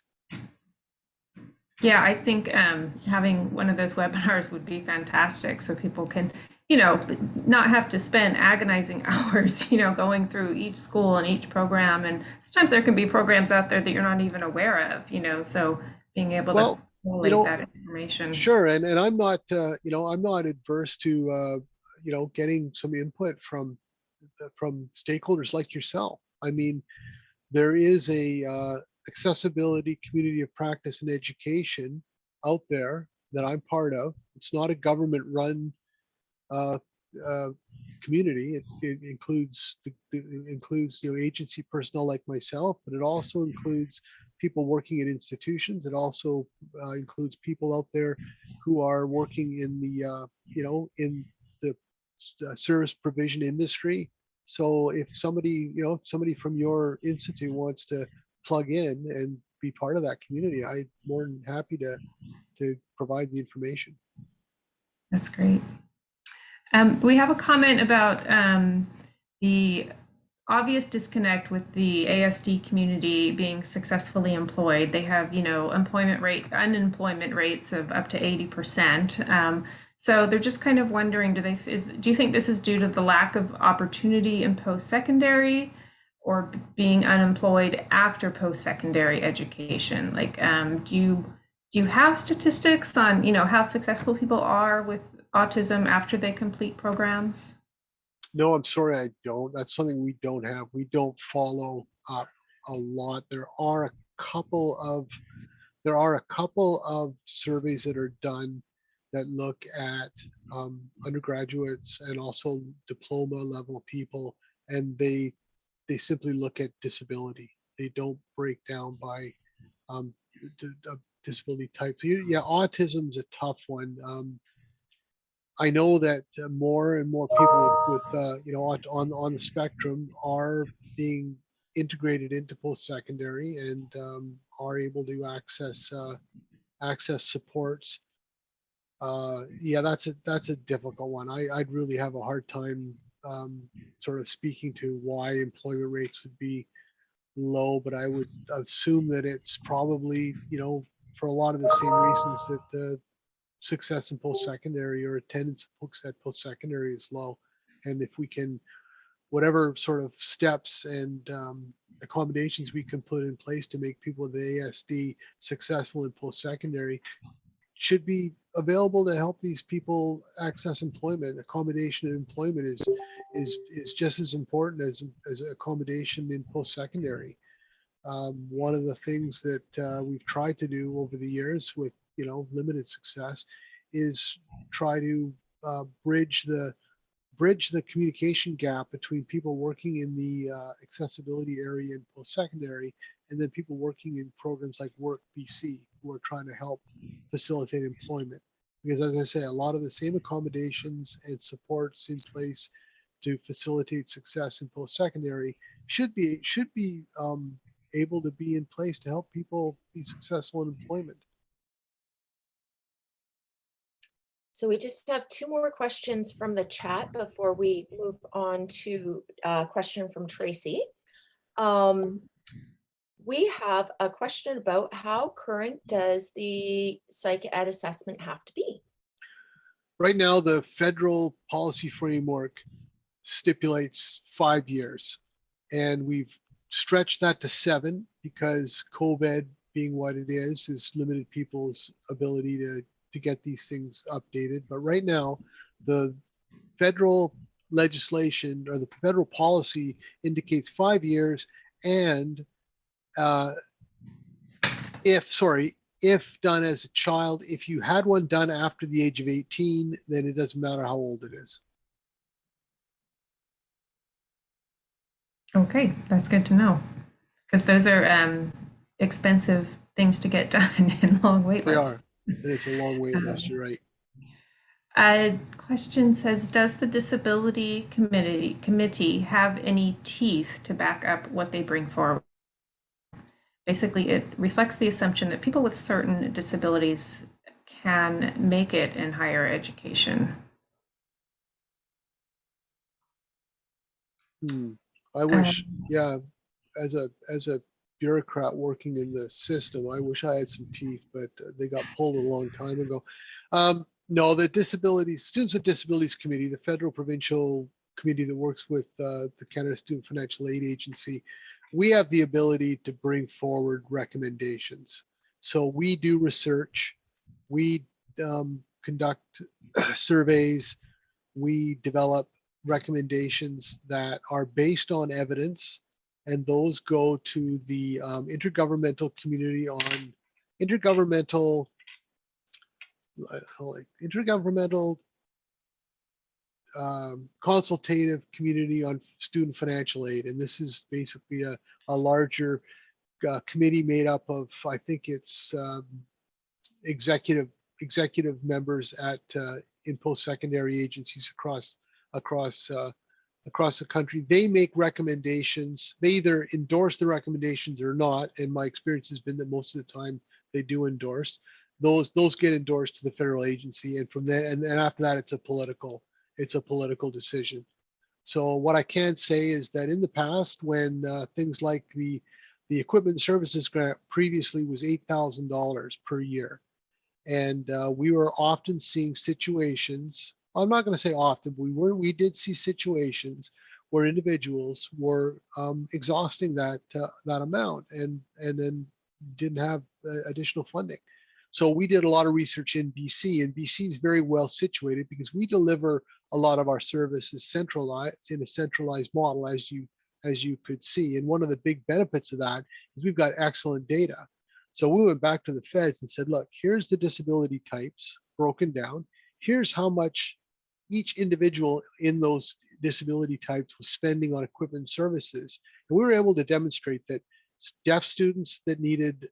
C: Yeah, I think having one of those webinars would be fantastic, so people can, not have to spend agonizing hours, going through each school and each program. And sometimes there can be programs out there that you're not even aware of, so being able to collate that information.
A: Sure, and I'm not, I'm not adverse to, getting some input from stakeholders like yourself. I mean, there is a accessibility community of practice and education out there that I'm part of. It's not a government-run community. It includes agency personnel like myself, but it also includes people working at institutions. It also includes people out there who are working in the in the service provision industry. So if somebody from your institute wants to plug in and be part of that community, I'm more than happy to provide the information.
C: That's great. We have a comment about the obvious disconnect with the ASD community being successfully employed. They have, unemployment rates of up to 80%. So they're just kind of wondering, do you think this is due to the lack of opportunity in post-secondary, or being unemployed after post-secondary education? Like, do you have statistics on, how successful people are with autism after they complete programs?
A: No, I'm sorry, I don't. That's something we don't have. We don't follow up a lot. There are a couple of surveys that are done that look at undergraduates and also diploma level people, and they simply look at disability. They don't break down by disability type. So yeah, autism's a tough one. I know that more and more people with you know, on the spectrum are being integrated into post-secondary and are able to access supports. Yeah, that's a difficult one. I'd really have a hard time sort of speaking to why employment rates would be low, but I would assume that it's probably, you know, for a lot of the same reasons that success in post-secondary or attendance at post-secondary is low. And if we can, whatever sort of steps and accommodations we can put in place to make people with ASD successful in post-secondary should be available to help these people access employment. Accommodation and employment is just as important as accommodation in post-secondary. One of the things that we've tried to do over the years with, you know, limited success is try to bridge the communication gap between people working in the accessibility area in post-secondary and then people working in programs like Work BC who are trying to help facilitate employment. Because as I say, a lot of the same accommodations and supports in place to facilitate success in post-secondary should be able to be in place to help people be successful in employment.
B: So we just have two more questions from the chat before we move on to a question from Tracy. We have a question about how current does the Psych Ed assessment have to be?
A: Right now, the federal policy framework stipulates 5 years, and we've stretched that to 7 because COVID, being what it is, has limited people's ability to get these things updated. But right now, the federal legislation or the federal policy indicates 5 years, and if done as a child, if you had one done after the age of 18, then it doesn't matter how old it is.
C: Okay, that's good to know. Because those are expensive things to get done and long wait
A: They
C: lists.
A: are. And it's a long wait list, you're right.
C: A question says, does the Disability Committee have any teeth to back up what they bring forward? Basically, it reflects the assumption that people with certain disabilities can make it in higher education.
A: I wish, yeah, as a bureaucrat working in the system, I wish I had some teeth, but they got pulled a long time ago. No, the Students with Disabilities Committee, the federal provincial committee that works with the Canada Student Financial Aid Agency, we have the ability to bring forward recommendations. So we do research, we conduct surveys, we develop recommendations that are based on evidence, and those go to the intergovernmental community on intergovernmental consultative community on student financial aid. And this is basically a larger committee made up of, I think it's executive members at in post-secondary agencies across the country. They make recommendations. They either endorse the recommendations or not. And my experience has been that most of the time they do endorse. Those get endorsed to the federal agency, and from there, and after that, it's a political decision. So what I can say is that in the past, when things like the equipment services grant previously was $8,000 per year, and we were often seeing situations. I'm not going to say often, but we did see situations where individuals were exhausting that amount and then didn't have additional funding. So we did a lot of research in BC, and BC is very well situated because we deliver a lot of our services centralized in a centralized model, as you could see. And one of the big benefits of that is we've got excellent data. So we went back to the feds and said, look, here's the disability types broken down. Here's how much each individual in those disability types was spending on equipment and services. And we were able to demonstrate that deaf students that needed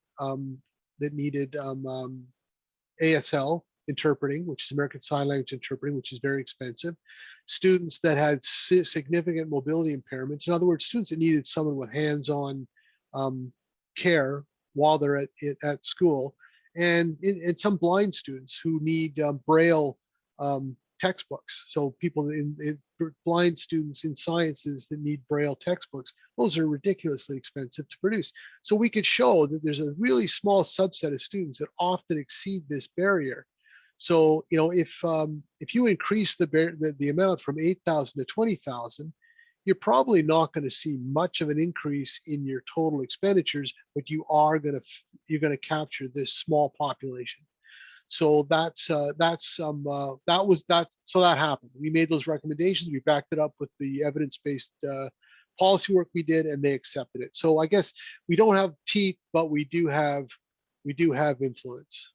A: ASL interpreting, which is American Sign Language interpreting, which is very expensive. Students that had significant mobility impairments, in other words, students that needed someone with hands-on care while they're at school, and some blind students who need Braille textbooks. So people blind students in sciences that need Braille textbooks, those are ridiculously expensive to produce. So we could show that there's a really small subset of students that often exceed this barrier. So, you know, if you increase the amount from 8,000 to 20,000, you're probably not going to see much of an increase in your total expenditures, but you're going to capture this small population. So that happened. We made those recommendations. We backed it up with the evidence-based policy work we did, and they accepted it. So I guess we don't have teeth, but we do have influence.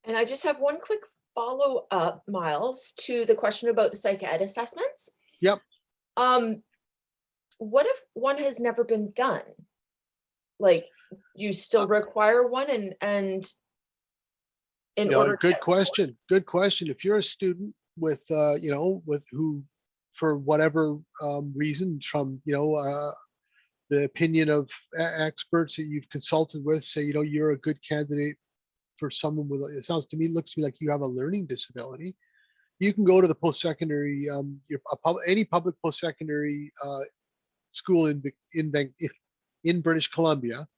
B: And I just have one quick follow-up, Miles, to the question about the Psych Ed assessments.
A: Yep.
B: What if one has never been done? Like, you still require one, and in order to
A: good
B: get support?
A: question. Good question. If you're a student with who, for whatever reason, from the opinion of experts that you've consulted with, say you're a good candidate for someone with, it looks to me like you have a learning disability, you can go to the post-secondary, any public post-secondary school in British Columbia,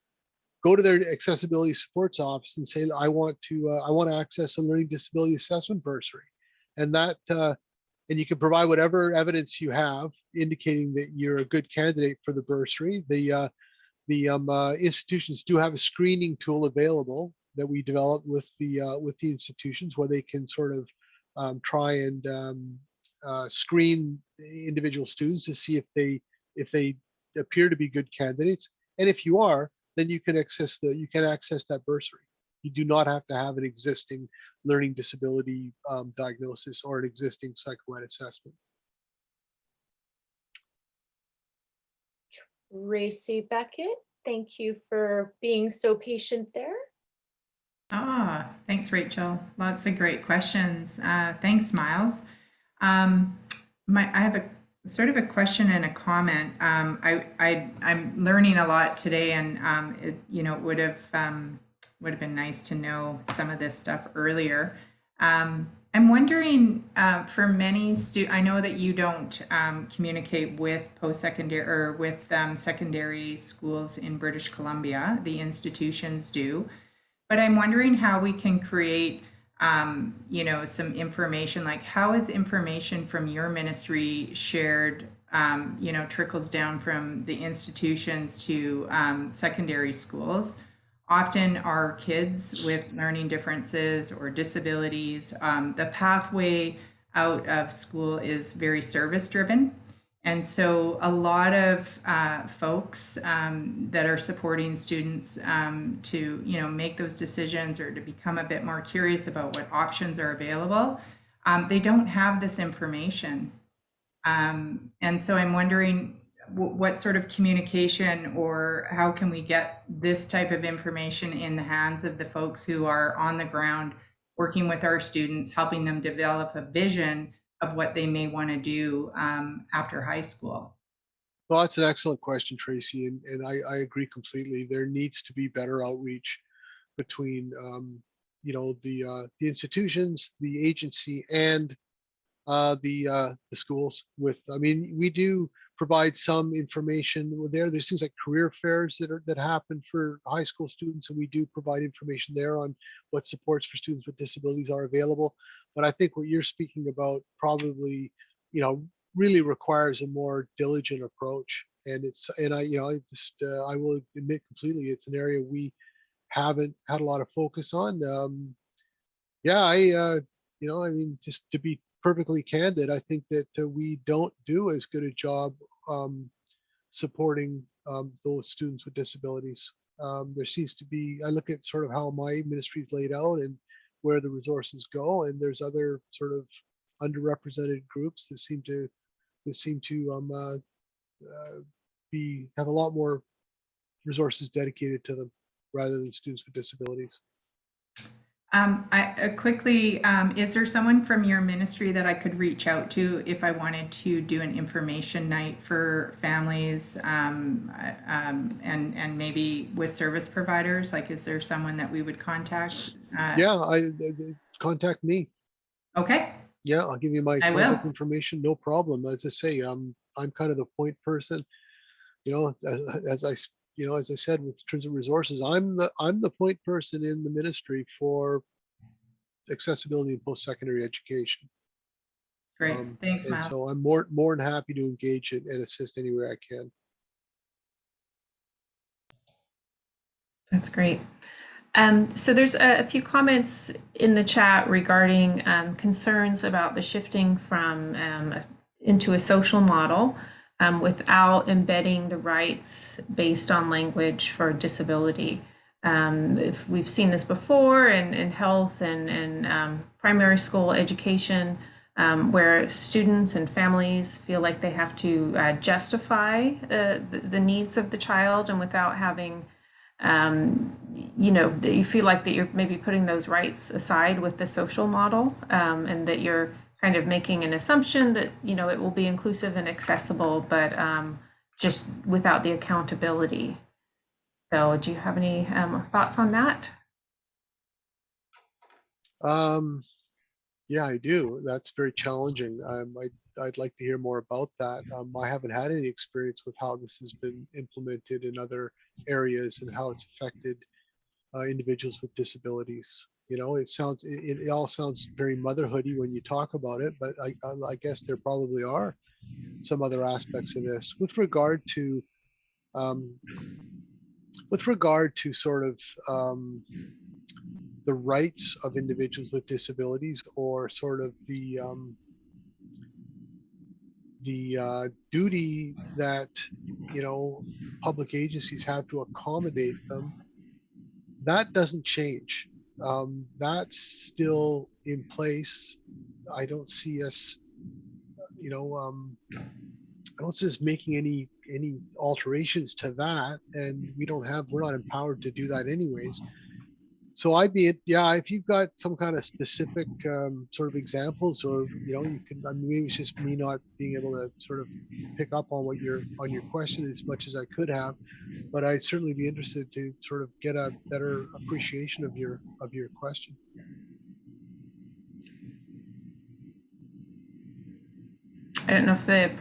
A: go to their accessibility supports office and say, I want to access a learning disability assessment bursary. And and you can provide whatever evidence you have indicating that you're a good candidate for the bursary. The institutions do have a screening tool available that we developed with the institutions, where they can sort of try and screen individual students to see if they appear to be good candidates. And if you are, then you can access that bursary. You do not have to have an existing learning disability diagnosis or an existing Psych Ed assessment.
B: Tracy Beckett, thank you for being so patient there.
E: Thanks, Rachel. Lots of great questions. Thanks, Miles. I have a sort of a question and a comment. I'm learning a lot today, and it would have been nice to know some of this stuff earlier. I'm wondering, for many students, I know that you don't communicate with post-secondary or with secondary schools in British Columbia. The institutions do. But I'm wondering how we can create, some information, like how is information from your ministry shared, trickles down from the institutions to secondary schools. Often our kids with learning differences or disabilities, the pathway out of school is very service driven. And so a lot of folks that are supporting students to, make those decisions or to become a bit more curious about what options are available, they don't have this information. And so I'm wondering what sort of communication or how can we get this type of information in the hands of the folks who are on the ground working with our students, helping them develop a vision of what they may want to do after high school?
A: Well, that's an excellent question, Tracy, and I agree completely. There needs to be better outreach between the institutions, the agency, and the schools. We do provide some information there. There's things like career fairs that happen for high school students, and we do provide information there on what supports for students with disabilities are available. But I think what you're speaking about probably, really requires a more diligent approach. And I will admit completely, it's an area we haven't had a lot of focus on. Just to be perfectly candid, I think that we don't do as good a job supporting those students with disabilities. There seems to be, I look at sort of how my ministry is laid out and where the resources go, and there's other sort of underrepresented groups that seem to have a lot more resources dedicated to them rather than students with disabilities.
E: Quickly, is there someone from your ministry that I could reach out to if I wanted to do an information night for families, and maybe with service providers? Like, is there someone that we would contact?
A: Yeah, contact me.
E: Okay,
A: Yeah, I'll give you my
E: I will.
A: contact information, no problem. As I say, I'm kind of the point person, as I said, with terms of resources, I'm the point person in the ministry for accessibility in post-secondary education.
E: Great. Thanks,
A: And
E: Miles.
A: so I'm more than happy to engage and assist anywhere I can.
C: That's great. So there's a few comments in the chat regarding concerns about the shifting from into a social model without embedding the rights based on language for disability. If we've seen this before in health and primary school education, where students and families feel like they have to justify the needs of the child, and without having you feel like that you're maybe putting those rights aside with the social model, and that you're kind of making an assumption that it will be inclusive and accessible, but just without the accountability. So do you have any thoughts on that?
A: Yeah, I do. That's very challenging. I'd like to hear more about that. I haven't had any experience with how this has been implemented in other areas and how it's affected individuals with disabilities. It all sounds very motherhoody when you talk about it, but I guess there probably are some other aspects of this with regard to sort of the rights of individuals with disabilities, or sort of the duty that public agencies have to accommodate them. That doesn't change. That's still in place. I don't see us, I don't see us making any alterations to that, and we're not empowered to do that anyways. So if you've got some kind of specific sort of examples, or you can, maybe it's just me not being able to sort of pick up on your question as much as I could have, but I'd certainly be interested to sort of get a better appreciation of your question.
C: I don't know if the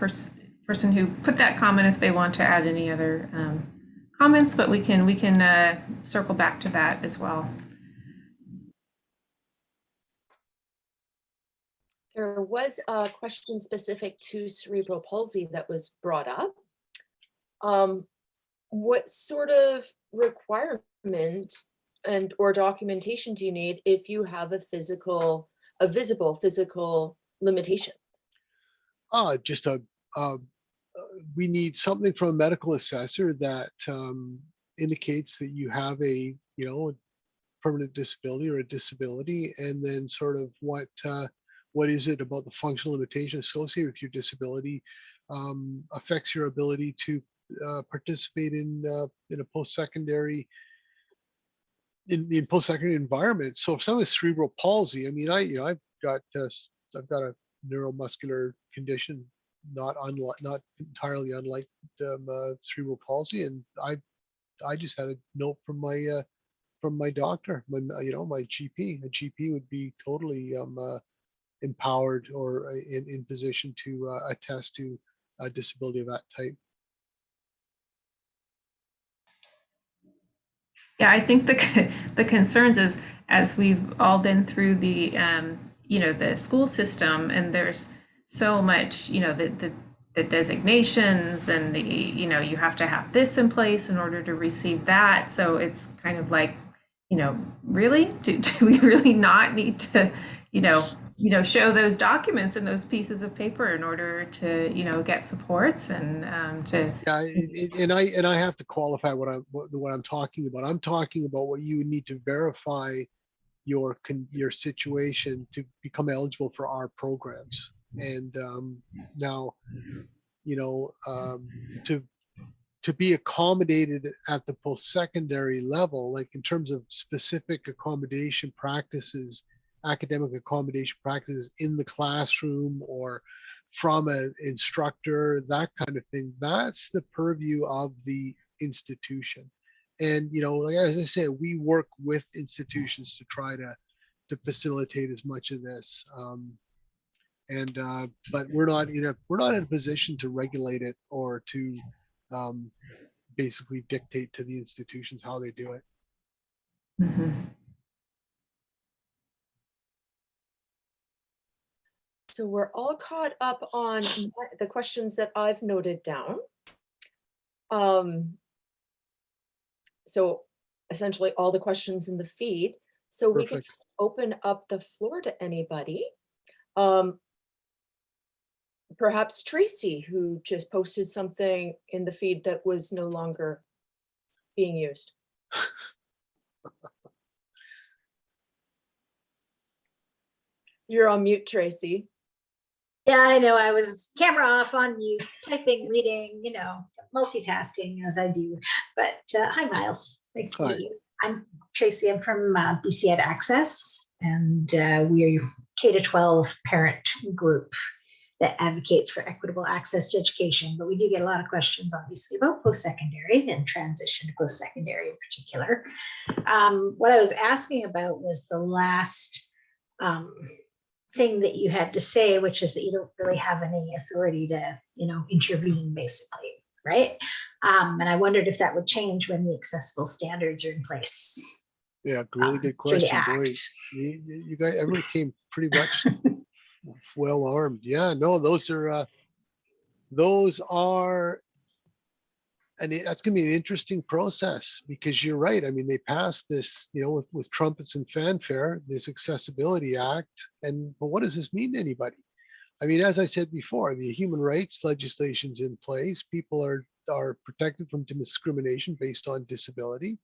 C: person who put that comment, if they want to add any other comments, but we can circle back to that as well.
B: There was a question specific to cerebral palsy that was brought up. What sort of requirement or documentation do you need if you have a visible physical limitation?
A: We need something from a medical assessor that indicates that you have a permanent disability or a disability, and then sort of what is it about the functional limitation associated with your disability affects your ability to participate in a post-secondary in post-secondary environment. So if someone with cerebral palsy, I mean, I've got a neuromuscular condition, not entirely unlike cerebral palsy, and I just had a note from my doctor, my GP. A GP would be totally empowered or in position to attest to a disability of that type.
C: Yeah, I think the concerns is, as we've all been through the the school system, and there's so much the designations, and you have to have this in place in order to receive that. So it's kind of like, really, do we really not need to show those documents and those pieces of paper in order to, get supports and to.
A: Yeah, and I have to qualify what I'm talking about. I'm talking about what you would need to verify your situation to become eligible for our programs. And now, to be accommodated at the post-secondary level, like in terms of specific accommodation practices, academic accommodation practices in the classroom or from an instructor, that kind of thing, that's the purview of the institution. And, like as I said, we work with institutions to try to facilitate as much of this. But we're not in a position to regulate it or to basically dictate to the institutions how they do it.
C: Mhm.
B: So we're all caught up on the questions that I've noted down. So essentially all the questions in the feed. So we can
A: Perfect.
B: just open up the floor to anybody. Perhaps Tracy, who just posted something in the feed that was no longer being used. You're on mute, Tracy.
F: Yeah, I know. I was camera off, on mute, typing, reading, multitasking as I do. But hi, Miles. Nice to
A: Hi.
F: meet you. I'm Tracy. I'm from BC Ed Access, and we are K-12 parent group that advocates for equitable access to education. But we do get a lot of questions, obviously, about post-secondary and transition to post-secondary in particular. What I was asking about was the last thing that you had to say, which is that you don't really have any authority to, intervene, basically, right? And I wondered if that would change when the accessible standards are in place.
A: Yeah, really good
F: through the
A: question. Boy,
F: act.
A: you guys, everyone came pretty much well armed. Yeah, no, those are, and that's going to be an interesting process, because you're right. I mean, they passed this, with trumpets and fanfare, this Accessibility Act. But what does this mean to anybody? I mean, as I said before, the human rights legislation's in place. People are protected from discrimination based on disability.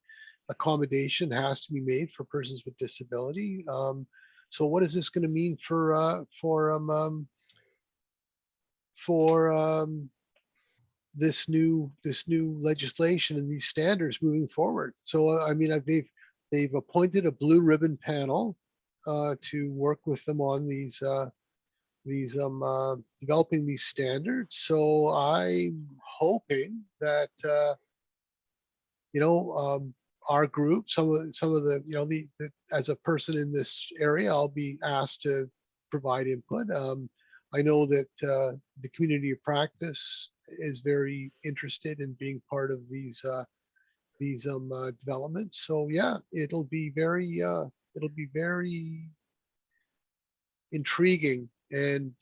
A: Accommodation has to be made for persons with disability. So what is this going to mean for this new legislation and these standards moving forward? So I mean, they've appointed a blue ribbon panel to work with them on these developing these standards. So I'm hoping that our group, some of the as a person in this area, I'll be asked to provide input. I know that the community of practice is very interested in being part of these developments. So yeah, it'll be very intriguing and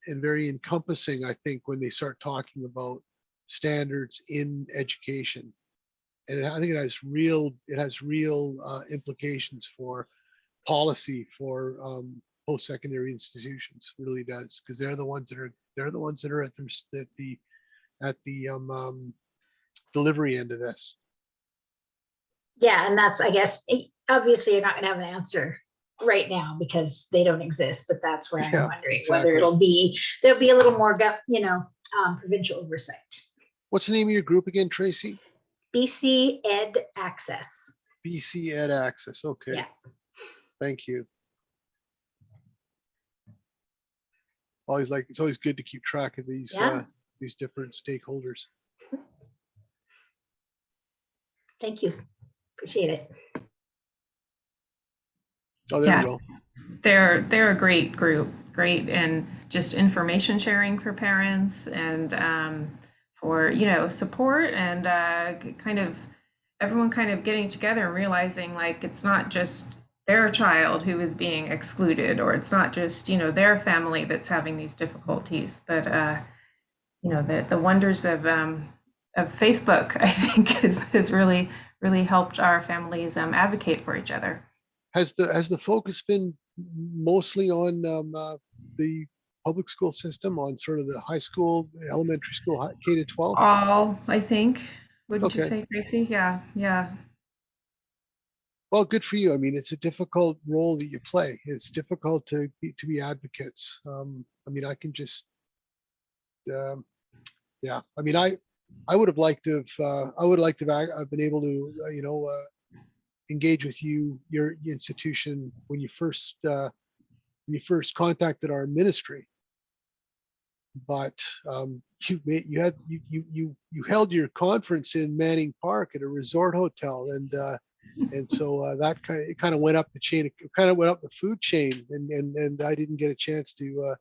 A: very encompassing, I think, when they start talking about standards in education. And I think it has real implications for policy for post-secondary institutions. It really does, because they're the ones that are at the delivery end of this.
F: Yeah, and that's, I guess, obviously you're not going to have an answer right now because they don't exist, but that's where I'm wondering whether there'll be a little more provincial oversight.
A: What's the name of your group again, Tracy?
F: BC Ed Access.
A: BC Ed Access. Okay.
F: Yeah.
A: Thank you. It's always good to keep track of these different stakeholders.
F: Thank you. Appreciate it.
A: Oh, there we go.
C: They're a great group, great, and just information sharing for parents and for support and everyone kind of getting together and realizing, like, it's not just their child who is being excluded, or it's not just their family that's having these difficulties, but the wonders of Facebook, I think, has really helped our families advocate for each other.
A: has the focus been mostly on the public school system, on sort of the high school, elementary school, K to 12?
C: All, I think. Wouldn't you
A: Okay.
C: say, Gracie? Yeah, yeah.
A: Well, good for you. I mean, it's a difficult role that you play. It's difficult to be advocates. I mean, I can just, yeah. I mean, I would have liked to have, I would like to have been able to, engage with your institution when you first contacted our ministry. But you held your conference in Manning Park at a resort hotel, and so that kind of went up the chain. It kind of went up the food chain, and I didn't get a chance to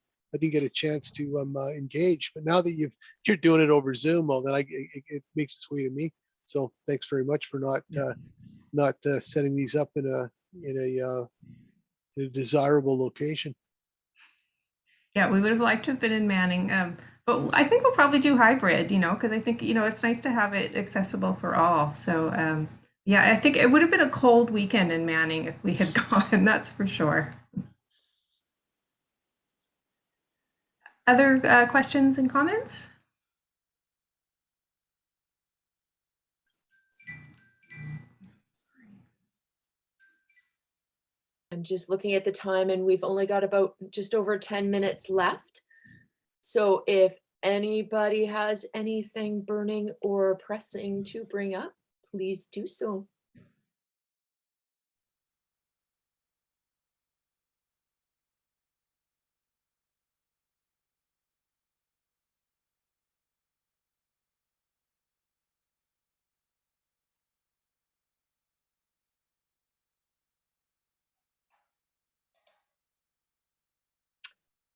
A: engage. But now that you're doing it over Zoom, well, then it makes its way to me. So thanks very much for not setting these up in a desirable location.
C: Yeah, we would have liked to have been in Manning, but I think we'll probably do hybrid, because I think, it's nice to have it accessible for all. So, yeah, I think it would have been a cold weekend in Manning if we had gone, that's for sure. Other questions and comments?
B: I'm just looking at the time and we've only got about just over 10 minutes left. So if anybody has anything burning or pressing to bring up, please do so.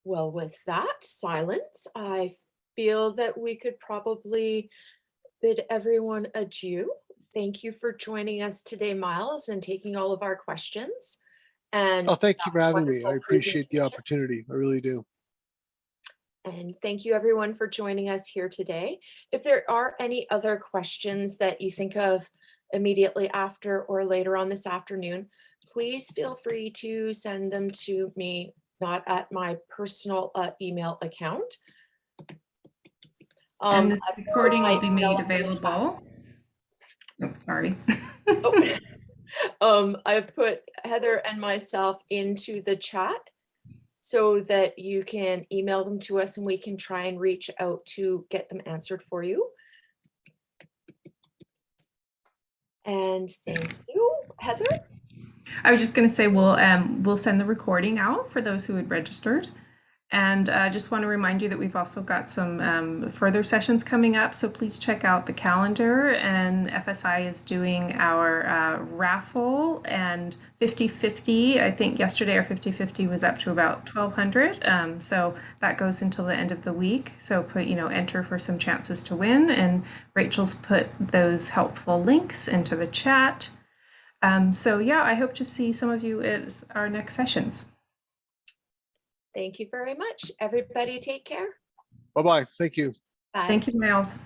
B: Well, with that silence, I feel that we could probably bid everyone adieu. Thank you for joining us today, Miles, and taking all of our questions. And
A: Oh, thank you for having me. I
B: wonderful
A: appreciate the
B: presentation.
A: opportunity. I really do.
B: And thank you everyone for joining us here today. If there are any other questions that you think of immediately after or later on this afternoon, please feel free to send them to me, not at my personal email account.
C: And this
B: I've
C: recording
B: put my
C: will be
B: email
C: made
B: in the chat.
C: available. Oh, sorry.
B: I've put Heather and myself into the chat so that you can email them to us and we can try and reach out to get them answered for you. And thank you, Heather.
C: I was just going to say we'll send the recording out for those who had registered. And I just want to remind you that we've also got some further sessions coming up. So please check out the calendar. And FSI is doing our raffle and 50/50. I think yesterday our 50/50 was up to about 1,200. So that goes until the end of the week. So enter for some chances to win. And Rachel's put those helpful links into the chat. So yeah, I hope to see some of you at our next sessions.
B: Thank you very much. Everybody take care.
A: Bye-bye. Thank you.
B: Bye.
C: Thank you, Miles.